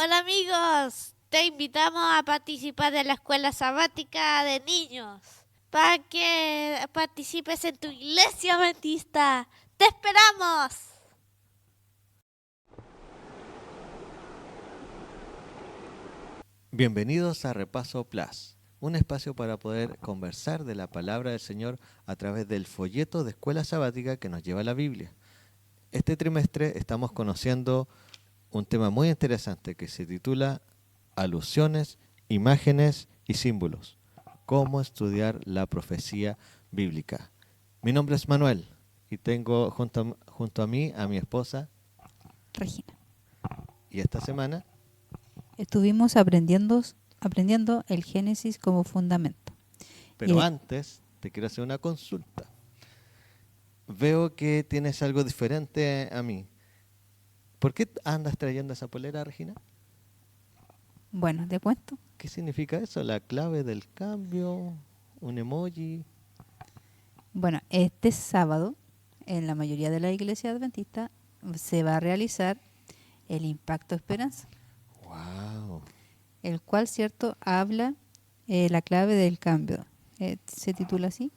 Hola amigos, te invitamos a participar de la escuela sabática de niños para que participes en tu iglesia adventista. ¡Te esperamos! Bienvenidos a Repaso Plus, un espacio para poder conversar de la palabra del Señor a través del folleto de escuela sabática que nos lleva la Biblia. Este trimestre estamos conociendo un tema muy interesante que se titula Alusiones, Imágenes y Símbolos. Cómo estudiar la profecía bíblica. Mi nombre es Manuel y tengo junto a mí a mi esposa Regina. y esta semana Estuvimos aprendiendo el Génesis como fundamento. pero antes te quiero hacer una consulta. Veo que tienes algo diferente a mí. ¿Por qué andas trayendo esa polera, Regina? Bueno, te cuento. ¿Qué significa eso? ¿La clave del cambio? ¿Un emoji? Bueno, este sábado, en la mayoría de la iglesia adventista, se va a realizar el Impacto Esperanza, ¡Wow! el cual, cierto, habla la clave del cambio. Se titula así.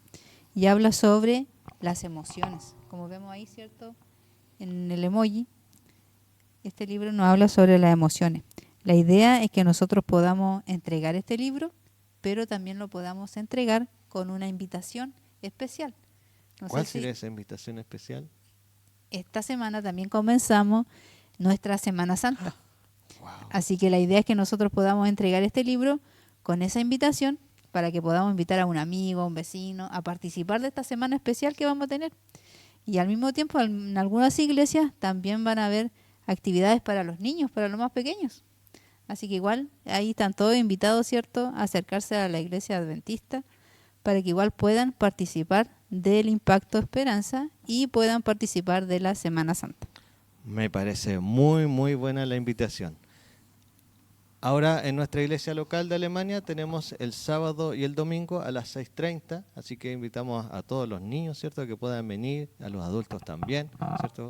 Y habla sobre las emociones. Como vemos ahí, cierto, en el emoji, este libro nos habla sobre las emociones. La idea es que nosotros podamos entregar este libro, pero también lo podamos entregar con una invitación especial. No ¿Cuál sé sería si esa invitación especial? esta semana también comenzamos nuestra Semana Santa. ¡Wow! Así que la idea es que nosotros podamos entregar este libro con esa invitación para que podamos invitar a un amigo, a un vecino, a participar de esta semana especial que vamos a tener. Y al mismo tiempo, en algunas iglesias también van a haber actividades para los niños, para los más pequeños. Así que igual ahí están todos invitados, ¿cierto?, a acercarse a la iglesia adventista para que igual puedan participar del Impacto Esperanza y puedan participar de la Semana Santa. Me parece muy, muy buena la invitación. Ahora en nuestra iglesia local de Alemania tenemos el sábado y el domingo a las 6:30, así que invitamos a todos los niños, ¿cierto?, que puedan venir, a los adultos también, ¿cierto?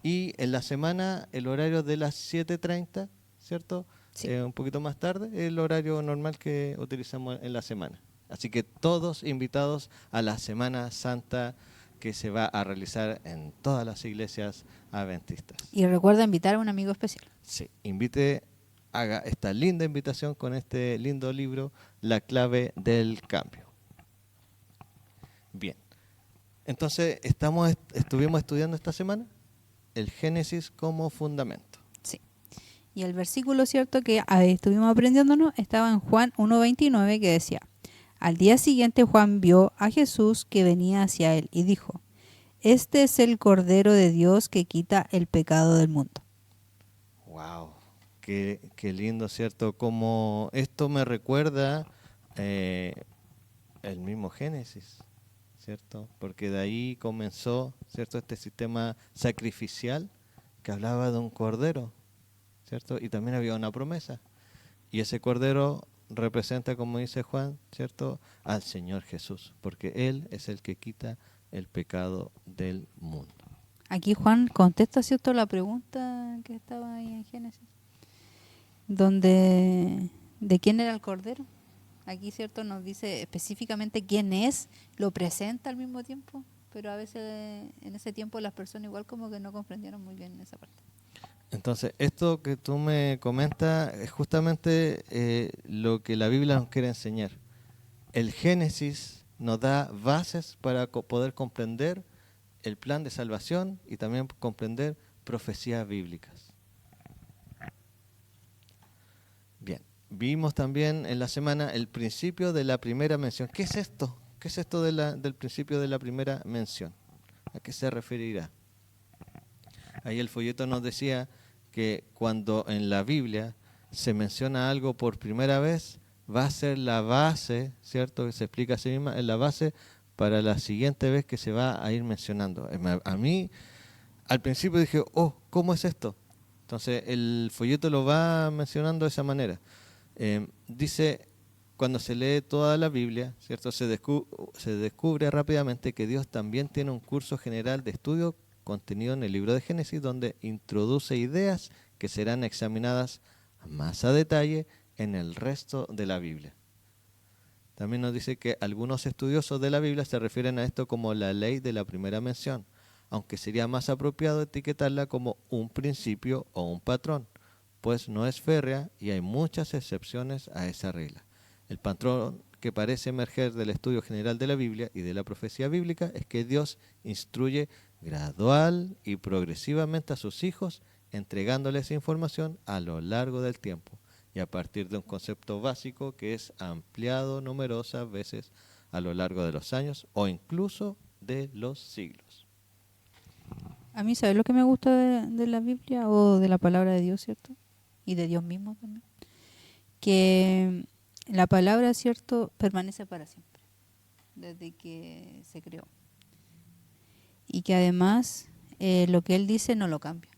Y en la semana el horario de las 7:30, ¿cierto? Sí. Un poquito más tarde, el horario normal que utilizamos en la semana. Así que todos invitados a la Semana Santa que se va a realizar en todas las iglesias adventistas. Y recuerda invitar a un amigo especial. Sí, haga esta linda invitación con este lindo libro, La clave del cambio. Bien, entonces estuvimos estudiando esta semana el Génesis como fundamento. Sí. Y el versículo, ¿cierto?, que estuvimos aprendiéndonos estaba en Juan 1:29, que decía: al día siguiente Juan vio a Jesús que venía hacia él y dijo: este es el Cordero de Dios que quita el pecado del mundo. ¡Wow! Qué lindo, ¿cierto? Como esto me recuerda el mismo Génesis, ¿cierto? Porque de ahí comenzó, ¿cierto?, este sistema sacrificial que hablaba de un cordero, ¿cierto? Y también había una promesa. Y ese cordero representa, como dice Juan, ¿cierto?, al Señor Jesús, porque Él es el que quita el pecado del mundo. Aquí Juan contesta, ¿cierto?, la pregunta que estaba ahí en Génesis, donde de quién era el Cordero. Aquí, ¿cierto?, nos dice específicamente quién es, lo presenta al mismo tiempo, pero a veces en ese tiempo las personas igual como que no comprendieron muy bien esa parte. Entonces, esto que tú me comentas es justamente lo que la Biblia nos quiere enseñar. El Génesis nos da bases para poder comprender el plan de salvación y también comprender profecías bíblicas. Bien, vimos también en la semana el principio de la primera mención. ¿Qué es esto? ¿Qué es esto del principio de la primera mención? ¿A qué se referirá? Ahí el folleto nos decía que cuando en la Biblia se menciona algo por primera vez, va a ser la base, ¿cierto? Que se explica a sí misma, es la base para la siguiente vez que se va a ir mencionando. A mí, al principio dije, oh, ¿cómo es esto? Entonces el folleto lo va mencionando de esa manera. Dice, cuando se lee toda la Biblia, ¿cierto?, se descubre rápidamente que Dios también tiene un curso general de estudio contenido en el libro de Génesis, donde introduce ideas que serán examinadas más a detalle en el resto de la Biblia. También nos dice que algunos estudiosos de la Biblia se refieren a esto como la ley de la primera mención, aunque sería más apropiado etiquetarla como un principio o un patrón, pues no es férrea y hay muchas excepciones a esa regla. El patrón que parece emerger del estudio general de la Biblia y de la profecía bíblica es que Dios instruye gradual y progresivamente a sus hijos, entregándoles información a lo largo del tiempo y a partir de un concepto básico que es ampliado numerosas veces a lo largo de los años o incluso de los siglos. A mí, ¿sabes lo que me gusta de la Biblia o de la palabra de Dios, cierto? Y de Dios mismo también. Que la palabra, cierto, permanece para siempre, desde que se creó. Y que además lo que Él dice no lo cambia.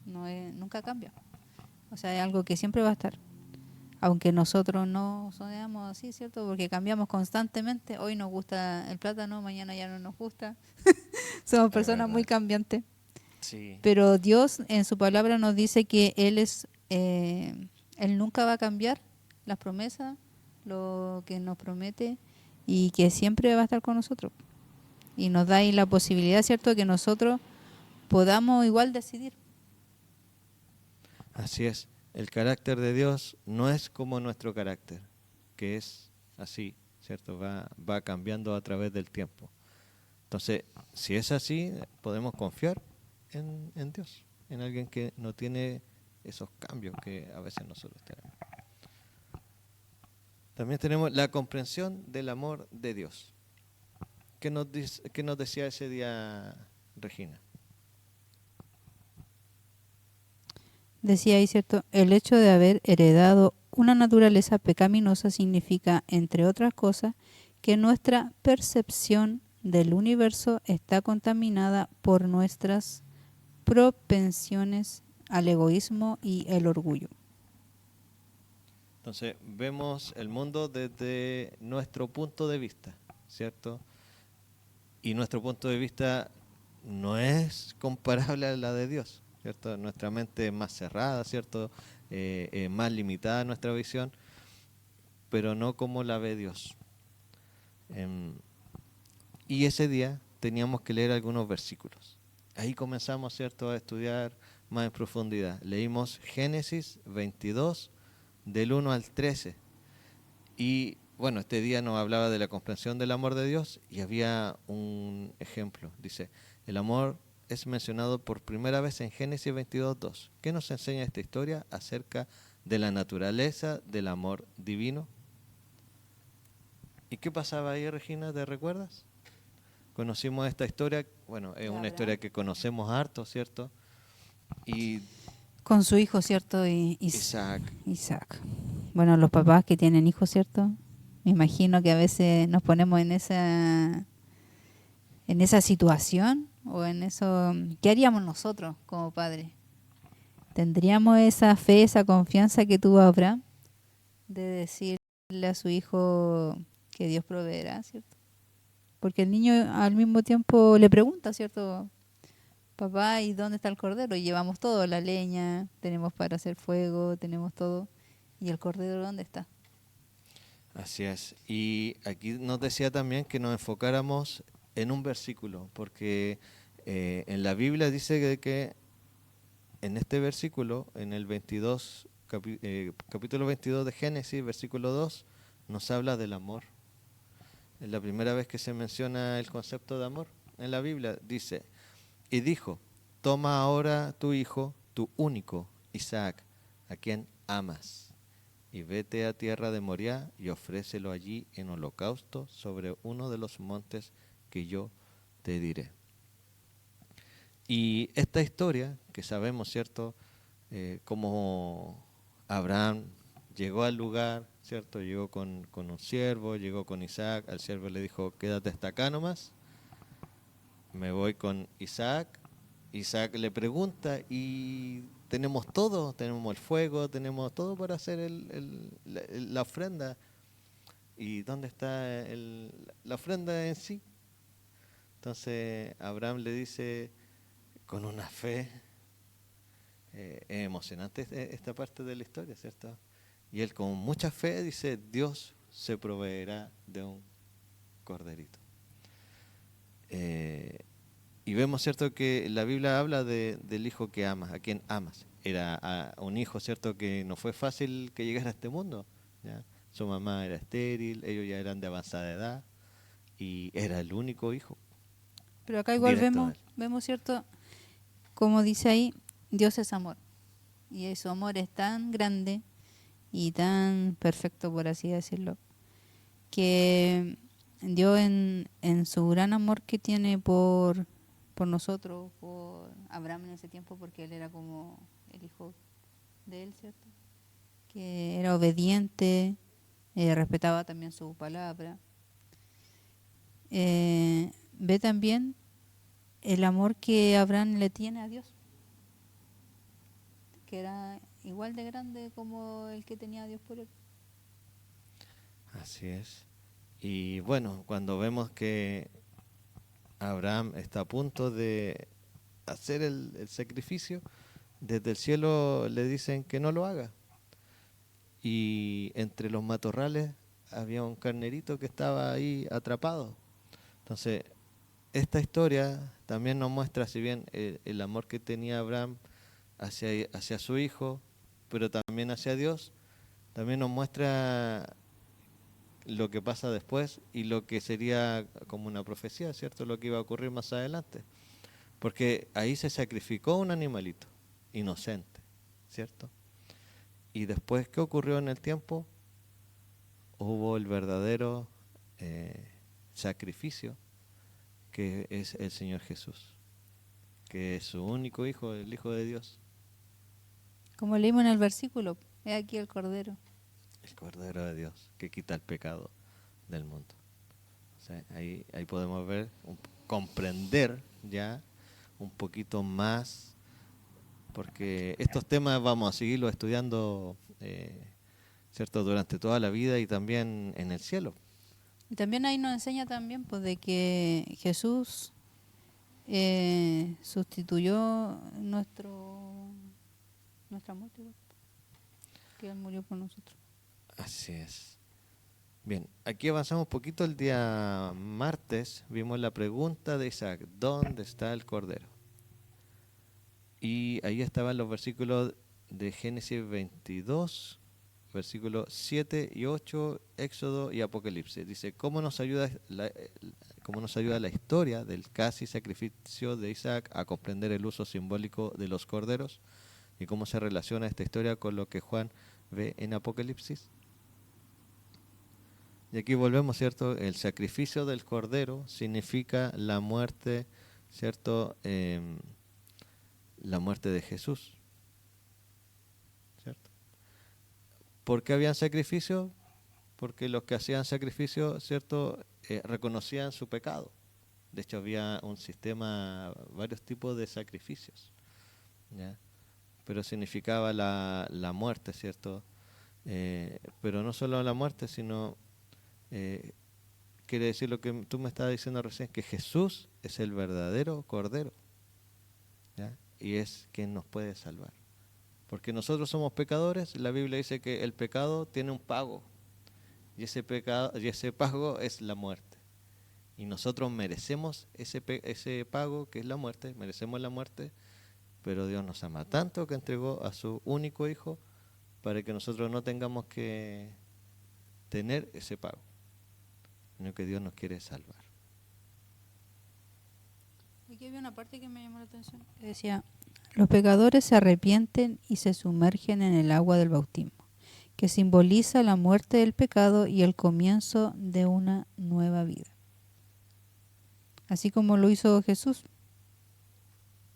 Nunca cambia. O sea, es algo que siempre va a estar. Aunque nosotros no seamos así, ¿cierto? Porque cambiamos constantemente. Hoy nos gusta el plátano, mañana ya no nos gusta. Somos personas muy cambiantes. Sí. Pero Dios en su palabra nos dice que Él nunca va a cambiar las promesas, lo que nos promete, y que siempre va a estar con nosotros. Y nos da ahí la posibilidad, ¿cierto?, que nosotros podamos igual decidir. Así es. El carácter de Dios no es como nuestro carácter, que es así, ¿cierto? Va cambiando a través del tiempo. Entonces, si es así, podemos confiar en Dios, en alguien que no tiene esos cambios que a veces nosotros tenemos. También tenemos la comprensión del amor de Dios. ¿Qué nos decía ese día Regina? Decía ahí, ¿cierto? El hecho de haber heredado una naturaleza pecaminosa significa, entre otras cosas, que nuestra percepción del universo está contaminada por nuestras propensiones al egoísmo y el orgullo. Entonces, vemos el mundo desde nuestro punto de vista, ¿cierto? Y nuestro punto de vista no es comparable a la de Dios, ¿cierto? Nuestra mente es más cerrada, ¿cierto? Más limitada nuestra visión, pero no como la ve Dios. Y ese día teníamos que leer algunos versículos. Ahí comenzamos, ¿cierto?, a estudiar más en profundidad. Leímos Génesis 22, del 1 al 13. Y bueno, este día nos hablaba de la comprensión del amor de Dios y había un ejemplo. Dice, el amor es mencionado por primera vez en Génesis 22:2. ¿Qué nos enseña esta historia acerca de la naturaleza del amor divino? ¿Y qué pasaba ahí, Regina? ¿Te recuerdas? Conocimos esta historia, bueno, es una historia que conocemos harto, ¿cierto? Y Con su hijo, ¿cierto? Isaac. Bueno, los papás que tienen hijos, ¿cierto? Me imagino que a veces nos ponemos en esa situación o en eso. ¿Qué haríamos nosotros como padres? ¿Tendríamos esa fe, esa confianza que tuvo Abraham de decirle a su hijo que Dios proveerá, ¿cierto? Porque el niño al mismo tiempo le pregunta, ¿cierto? Papá, ¿y dónde está el cordero? Y llevamos todo, la leña, tenemos para hacer fuego, tenemos todo. ¿Y el cordero dónde está? Así es. Y aquí nos decía también que nos enfocáramos en un versículo, porque en la Biblia dice que en este versículo, en el 22, capítulo 22 de Génesis, versículo 2, nos habla del amor. Es la primera vez que se menciona el concepto de amor en la Biblia. Dice, y dijo, toma ahora tu hijo, tu único, Isaac, a quien amas, y vete a tierra de Moriah y ofrécelo allí en holocausto sobre uno de los montes que yo te diré. Y esta historia, que sabemos, ¿cierto?, cómo Abraham llegó al lugar, ¿cierto? Llegó con un siervo, llegó con Isaac, al siervo le dijo, quédate hasta acá nomás, me voy con Isaac. Isaac le pregunta, y tenemos todo, tenemos el fuego, tenemos todo para hacer la ofrenda. ¿Y dónde está la ofrenda en sí? Entonces Abraham le dice, con una fe Es emocionante esta parte de la historia, ¿cierto? Y él con mucha fe dice, Dios se proveerá de un corderito. Y vemos, ¿cierto?, que la Biblia habla del hijo que amas, a quien amas. Era un hijo, ¿cierto?, que no fue fácil que llegara a este mundo, ¿ya? Su mamá era estéril, ellos ya eran de avanzada edad y era el único hijo Pero acá igual directo de él. vemos, ¿cierto? Como dice ahí, Dios es amor. Y su amor es tan grande y tan perfecto, por así decirlo, que Dios en su gran amor que tiene por nosotros, por Abraham en ese tiempo, porque él era como el hijo de él, ¿cierto? Que era obediente, respetaba también su palabra. Ve también el amor que Abraham le tiene a Dios, que era igual de grande como el que tenía Dios por él. Así es. Y bueno, cuando vemos que Abraham está a punto de hacer el sacrificio, desde el cielo le dicen que no lo haga. Y entre los matorrales había un carnerito que estaba ahí atrapado. Entonces, esta historia también nos muestra, si bien el amor que tenía Abraham hacia su hijo, pero también hacia Dios, también nos muestra lo que pasa después y lo que sería como una profecía, ¿cierto? Lo que iba a ocurrir más adelante. Porque ahí se sacrificó un animalito inocente, ¿cierto? Y después, ¿qué ocurrió en el tiempo? Hubo el verdadero sacrificio, que es el Señor Jesús, que es su único hijo, el Hijo de Dios, Como leímos en el versículo, he aquí el Cordero. el Cordero de Dios, que quita el pecado del mundo. O sea, ahí podemos ver, comprender ya un poquito más, porque estos temas vamos a seguirlos estudiando, ¿cierto?, durante toda la vida y también en el cielo. Y también ahí nos enseña también pues, de que Jesús sustituyó nuestra muerte, que Él murió por nosotros. Así es. Bien, aquí avanzamos un poquito. El día martes vimos la pregunta de Isaac, ¿dónde está el Cordero? Y ahí estaban los versículos de Génesis 22, versículos 7 y 8, Éxodo y Apocalipsis. Dice, ¿cómo nos ayuda la historia del casi sacrificio de Isaac a comprender el uso simbólico de los corderos? ¿Y cómo se relaciona esta historia con lo que Juan ve en Apocalipsis? Y aquí volvemos, ¿cierto? El sacrificio del cordero significa la muerte, ¿cierto? La muerte de Jesús, ¿cierto? ¿Por qué habían sacrificio? Porque los que hacían sacrificio, ¿cierto?, reconocían su pecado. De hecho, había un sistema, varios tipos de sacrificios, ¿ya? Pero significaba la muerte, ¿cierto? Pero no solo la muerte, sino quiere decir lo que tú me estabas diciendo recién, que Jesús es el verdadero Cordero, ¿ya? Y es quien nos puede salvar. Porque nosotros somos pecadores, la Biblia dice que el pecado tiene un pago, y ese pago es la muerte. Y nosotros merecemos ese pago, que es la muerte, merecemos la muerte, pero Dios nos ama tanto que entregó a su único Hijo para que nosotros no tengamos que tener ese pago, sino que Dios nos quiere salvar. Aquí había una parte que me llamó la atención, que decía, los pecadores se arrepienten y se sumergen en el agua del bautismo, que simboliza la muerte del pecado y el comienzo de una nueva vida. Así como lo hizo Jesús.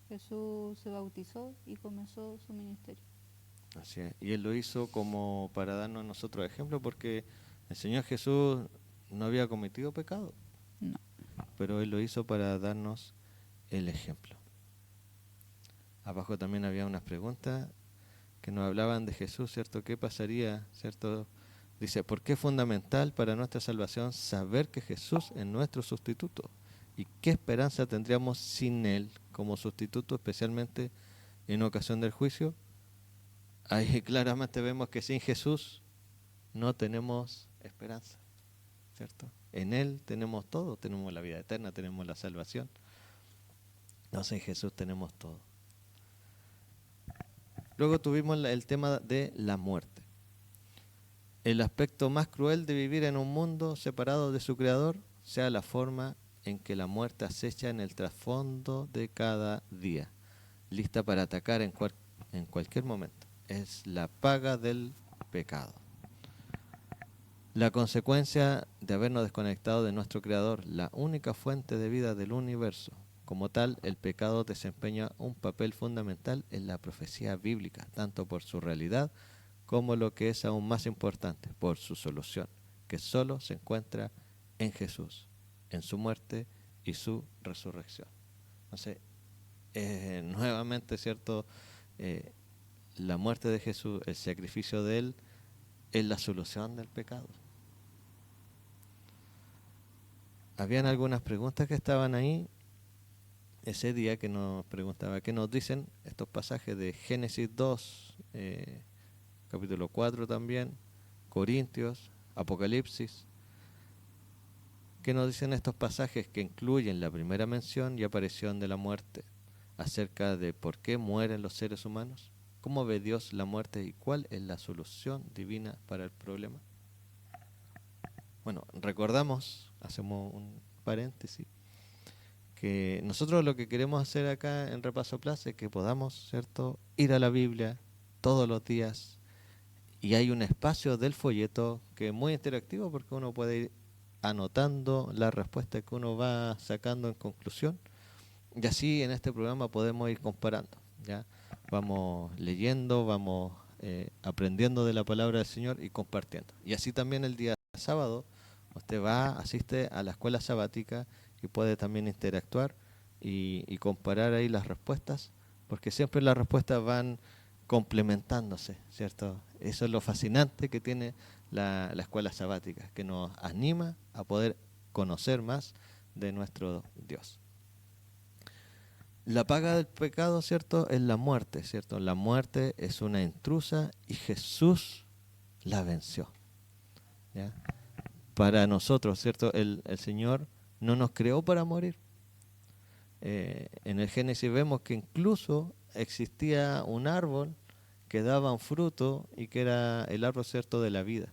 Jesús se bautizó y comenzó su ministerio. Así es. Y Él lo hizo como para darnos a nosotros ejemplo, porque el Señor Jesús no había cometido pecado, No. pero Él lo hizo para darnos el ejemplo. Abajo también había unas preguntas que nos hablaban de Jesús, ¿cierto? ¿Qué pasaría, cierto? Dice, ¿por qué es fundamental para nuestra salvación saber que Jesús es nuestro sustituto? ¿Y qué esperanza tendríamos sin Él como sustituto, especialmente en ocasión del juicio, ahí claramente vemos que sin Jesús no tenemos esperanza, ¿cierto? En Él tenemos todo, tenemos la vida eterna, tenemos la salvación. No, sin Jesús tenemos todo. Luego tuvimos el tema de la muerte. El aspecto más cruel de vivir en un mundo separado de su Creador sea la forma en que la muerte acecha en el trasfondo de cada día, lista para atacar en cualquier momento. Es la paga del pecado. La consecuencia de habernos desconectado de nuestro Creador, la única fuente de vida del universo. Como tal, el pecado desempeña un papel fundamental en la profecía bíblica, tanto por su realidad como lo que es aún más importante, por su solución, que solo se encuentra en Jesús, en su muerte y su resurrección. Entonces, nuevamente, ¿cierto? La muerte de Jesús, el sacrificio de Él, es la solución del pecado. Habían algunas preguntas que estaban ahí ese día que nos preguntaba, ¿qué nos dicen estos pasajes de Génesis 2, capítulo 4 también, Corintios, Apocalipsis? ¿Qué nos dicen estos pasajes que incluyen la primera mención y aparición de la muerte acerca de por qué mueren los seres humanos? ¿Cómo ve Dios la muerte y cuál es la solución divina para el problema? Bueno, recordamos, hacemos un paréntesis, que nosotros lo que queremos hacer acá en Repaso Plus es que podamos, ¿cierto?, ir a la Biblia todos los días, y hay un espacio del folleto que es muy interactivo porque uno puede ir anotando las respuestas que uno va sacando en conclusión, y así en este programa podemos ir comparando, ¿ya? Vamos leyendo, vamos aprendiendo de la palabra del Señor y compartiendo. Y así también el día sábado usted asiste a la escuela sabática y puede también interactuar y comparar ahí las respuestas, porque siempre las respuestas van complementándose, ¿cierto? Eso es lo fascinante que tiene la escuela sabática, que nos anima a poder conocer más de nuestro Dios. La paga del pecado, ¿cierto?, es la muerte, ¿cierto? La muerte es una intrusa y Jesús la venció, ¿ya? Para nosotros, ¿cierto? El Señor no nos creó para morir. En el Génesis vemos que incluso existía un árbol que daba un fruto y que era el árbol, ¿cierto?, de la vida.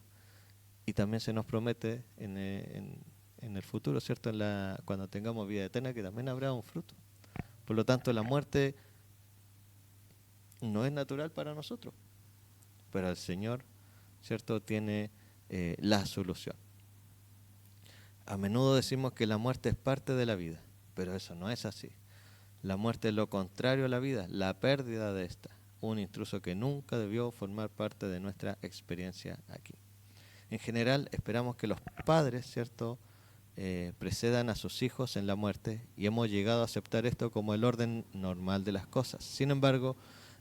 Y también se nos promete en el futuro, ¿cierto?, cuando tengamos vida eterna, que también habrá un fruto. Por lo tanto, la muerte no es natural para nosotros, pero el Señor, ¿cierto?, tiene la solución. A menudo decimos que la muerte es parte de la vida, pero eso no es así. La muerte es lo contrario a la vida, la pérdida de esta, un intruso que nunca debió formar parte de nuestra experiencia aquí. En general, esperamos que los padres, ¿cierto?, precedan a sus hijos en la muerte, y hemos llegado a aceptar esto como el orden normal de las cosas. Sin embargo,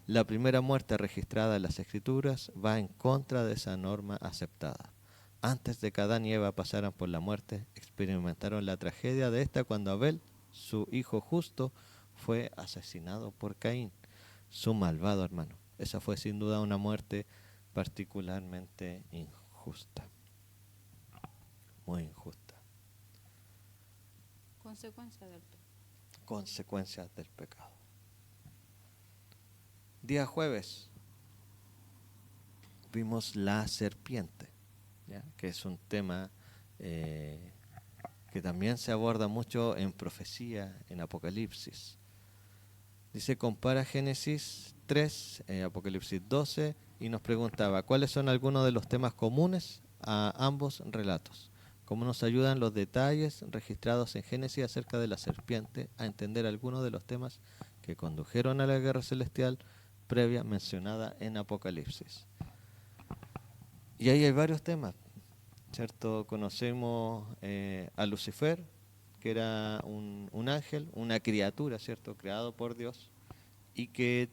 la primera muerte registrada en las Escrituras va en contra de esa norma aceptada. Antes de que Adán y Eva pasaran por la muerte, experimentaron la tragedia de esta cuando Abel, su hijo justo, fue asesinado por Caín, su malvado hermano. Esa fue sin duda una muerte particularmente injusta, muy injusta. Consecuencias del pecado. Día jueves vimos la serpiente, ¿ya?, que es un tema que también se aborda mucho en profecía, en Apocalipsis. Dice, compara Génesis 3, Apocalipsis 12, y nos preguntaba, ¿cuáles son algunos de los temas comunes a ambos relatos? ¿Cómo nos ayudan los detalles registrados en Génesis acerca de la serpiente a entender algunos de los temas que condujeron a la guerra celestial previa mencionada en Apocalipsis? Y ahí hay varios temas, ¿cierto? Conocemos a Lucifer, que era un ángel, una criatura, ¿cierto?, creado por Dios, y que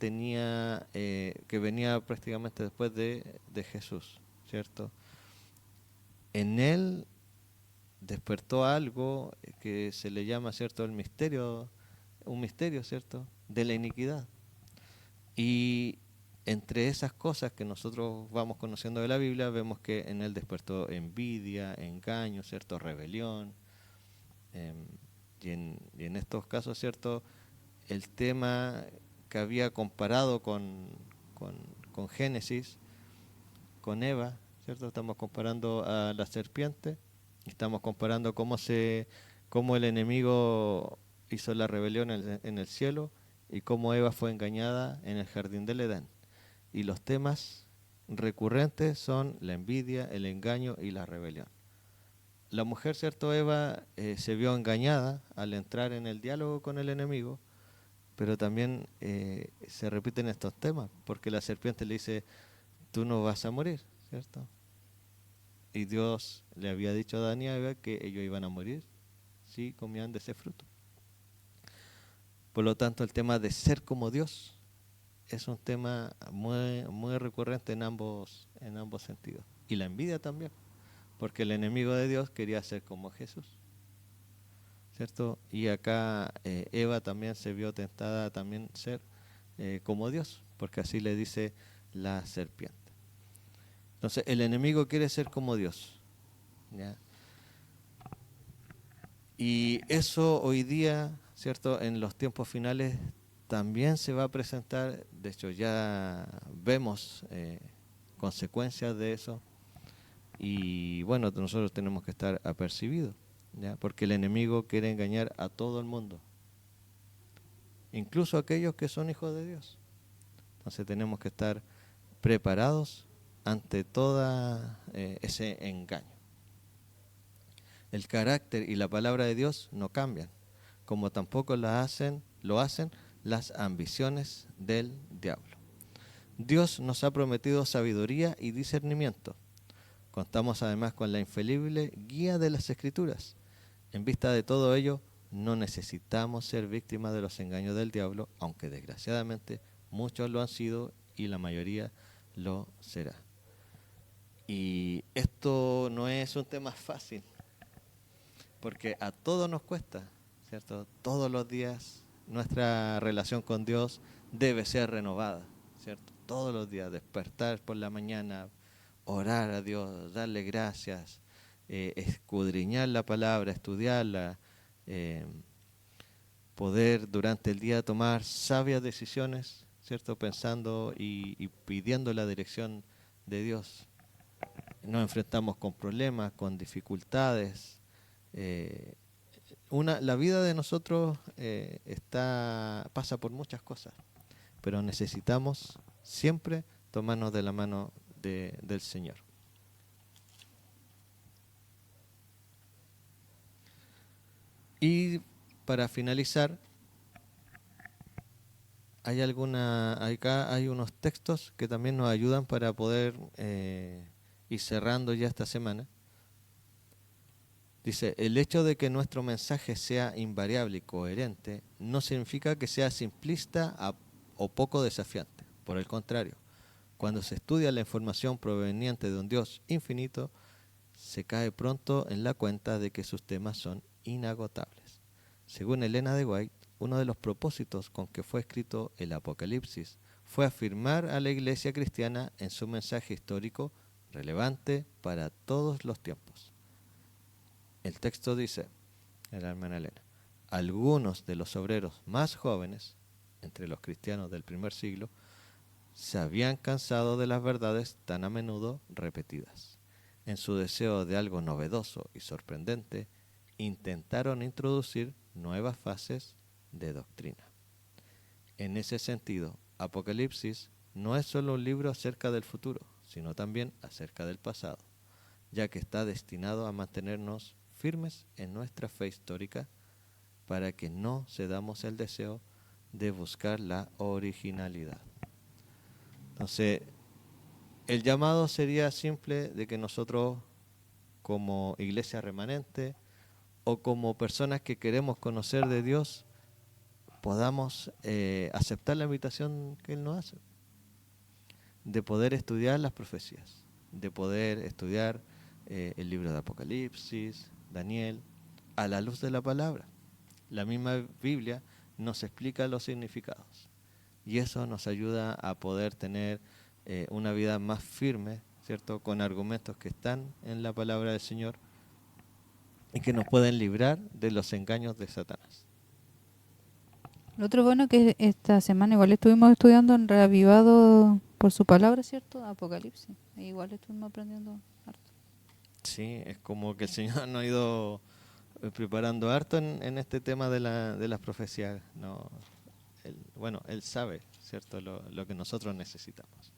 que venía prácticamente después de Jesús, ¿cierto? En él despertó algo que se le llama, ¿cierto?, un misterio, ¿cierto?, de la iniquidad. Y entre esas cosas que nosotros vamos conociendo de la Biblia, vemos que en él despertó envidia, engaño, ¿cierto? Rebelión. em, y en estos casos, ¿cierto? El tema que había comparado con, con Génesis, con Eva, ¿cierto? Estamos comparando a la serpiente, estamos comparando cómo el enemigo hizo la rebelión en el cielo y cómo Eva fue engañada en el jardín del Edén. Y los temas recurrentes son la envidia, el engaño y la rebelión. La mujer, ¿cierto? Eva se vio engañada al entrar en el diálogo con el enemigo, pero también se repiten estos temas, porque la serpiente le dice, tú no vas a morir, ¿cierto? Y Dios le había dicho a Adán y a Eva que ellos iban a morir si comían de ese fruto. Por lo tanto, el tema de ser como Dios es un tema muy recurrente en ambos sentidos. Y la envidia también, porque el enemigo de Dios quería ser como Jesús, ¿cierto? Y acá Eva también se vio tentada a también ser como Dios, porque así le dice la serpiente. Entonces, el enemigo quiere ser como Dios, ¿ya? Y eso hoy día, ¿cierto? En los tiempos finales también se va a presentar. De hecho, ya vemos consecuencias de eso. Y bueno, nosotros tenemos que estar apercibidos, ¿ya? Porque el enemigo quiere engañar a todo el mundo, incluso a aquellos que son hijos de Dios. Entonces tenemos que estar preparados ante todo ese engaño. El carácter y la palabra de Dios no cambian, como tampoco lo hacen las ambiciones del diablo. Dios nos ha prometido sabiduría y discernimiento. Contamos además con la infalible guía de las Escrituras. En vista de todo ello, no necesitamos ser víctimas de los engaños del diablo, aunque desgraciadamente muchos lo han sido y la mayoría lo será. Y esto no es un tema fácil, porque a todos nos cuesta, ¿cierto? Todos los días nuestra relación con Dios debe ser renovada, ¿cierto? Todos los días, despertar por la mañana, orar a Dios, darle gracias, escudriñar la palabra, estudiarla, poder durante el día tomar sabias decisiones, ¿cierto? Pensando y pidiendo la dirección de Dios. Nos enfrentamos con problemas, con dificultades. La vida de nosotros pasa por muchas cosas, pero necesitamos siempre tomarnos de la mano del Señor. Y para finalizar, acá hay unos textos que también nos ayudan para poder ir cerrando ya esta semana. Dice, el hecho de que nuestro mensaje sea invariable y coherente no significa que sea simplista o poco desafiante. Por el contrario, cuando se estudia la información proveniente de un Dios infinito, se cae pronto en la cuenta de que sus temas son inagotables. Según Elena de White, uno de los propósitos con que fue escrito el Apocalipsis fue afirmar a la Iglesia cristiana en su mensaje histórico relevante para todos los tiempos. El texto dice, la hermana Elena, algunos de los obreros más jóvenes, entre los cristianos del primer siglo, se habían cansado de las verdades tan a menudo repetidas. En su deseo de algo novedoso y sorprendente, intentaron introducir nuevas fases de doctrina. En ese sentido, Apocalipsis no es solo un libro acerca del futuro, sino también acerca del pasado, ya que está destinado a mantenernos firmes en nuestra fe histórica para que no cedamos el deseo de buscar la originalidad. Entonces, el llamado sería simple de que nosotros como iglesia remanente o como personas que queremos conocer de Dios podamos aceptar la invitación que Él nos hace, de poder estudiar las profecías, de poder estudiar el libro de Apocalipsis, Daniel, a la luz de la palabra. La misma Biblia nos explica los significados. y eso nos ayuda a poder tener una vida más firme, ¿cierto? Con argumentos que están en la palabra del Señor y que nos pueden librar de los engaños de Satanás. Lo otro bueno que esta semana igual estuvimos estudiando en Reavivado por su palabra, ¿cierto? Apocalipsis. E igual estuvimos aprendiendo harto. Sí, es como que el Señor nos ha ido preparando harto en este tema de las profecías, ¿no? Él sabe, ¿cierto? Lo que nosotros necesitamos.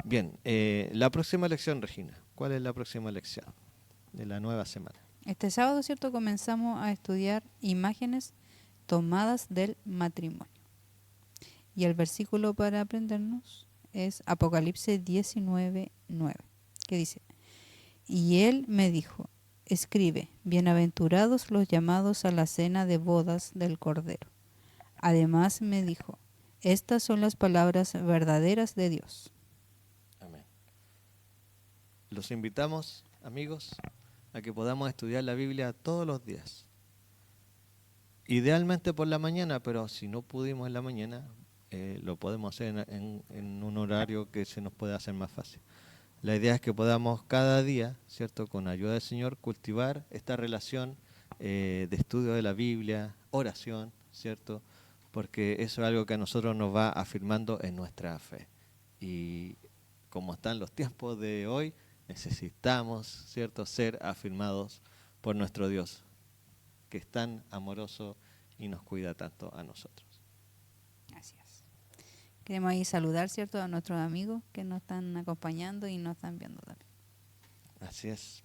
Bien, la próxima lección, Regina. ¿Cuál es la próxima lección de la nueva semana? Este sábado, ¿cierto? Comenzamos a estudiar imágenes tomadas del matrimonio. Y el versículo para aprendernos es Apocalipsis 19:9, que dice: Y él me dijo, escribe, bienaventurados los llamados a la cena de bodas del Cordero. Además me dijo, estas son las palabras verdaderas de Dios. Amén. Los invitamos, amigos, a que podamos estudiar la Biblia todos los días. Idealmente por la mañana, pero si no pudimos en la mañana, lo podemos hacer en un horario que se nos pueda hacer más fácil. La idea es que podamos cada día, ¿cierto?, con ayuda del Señor, cultivar esta relación de estudio de la Biblia, oración, ¿cierto?, porque eso es algo que a nosotros nos va afirmando en nuestra fe. Y como están los tiempos de hoy, necesitamos, ¿cierto?, ser afirmados por nuestro Dios, que es tan amoroso y nos cuida tanto a nosotros. Así es. Queremos ahí saludar, ¿cierto?, a nuestros amigos que nos están acompañando y nos están viendo también. Así es.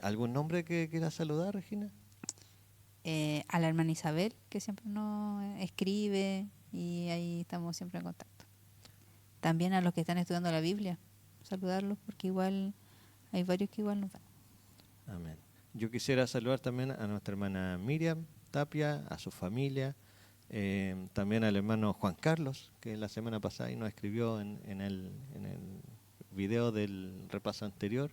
¿Algún nombre que quieras saludar, Regina? A la hermana Isabel, que siempre nos escribe y ahí estamos siempre en contacto. También a los que están estudiando la Biblia, saludarlos porque igual hay varios que igual nos van. Amén. Yo quisiera saludar también a nuestra hermana Miriam Tapia, a su familia, también al hermano Juan Carlos, que la semana pasada nos escribió en el video del repaso anterior.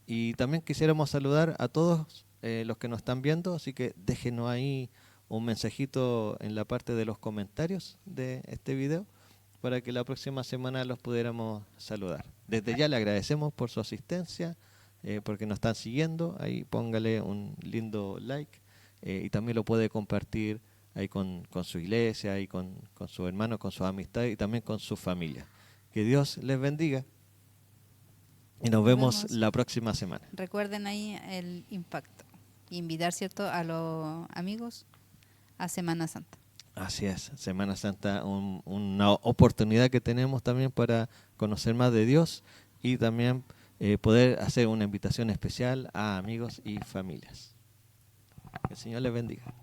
Y también quisiéramos saludar a todos los que nos están viendo, así que déjenos ahí un mensajito en la parte de los comentarios de este video para que la próxima semana los pudiéramos saludar. Desde ya le agradecemos por su asistencia, porque nos están siguiendo. Ahí póngale un lindo like y también lo puede compartir ahí con su iglesia, ahí con sus hermanos, con sus amistades y también con su familia. Que Dios les bendiga y nos vemos la próxima semana. Recuerden ahí el impacto. Invitar, ¿cierto?, a los amigos a Semana Santa. Así es, Semana Santa, una oportunidad que tenemos también para conocer más de Dios y también poder hacer una invitación especial a amigos y familias. Que el Señor les bendiga.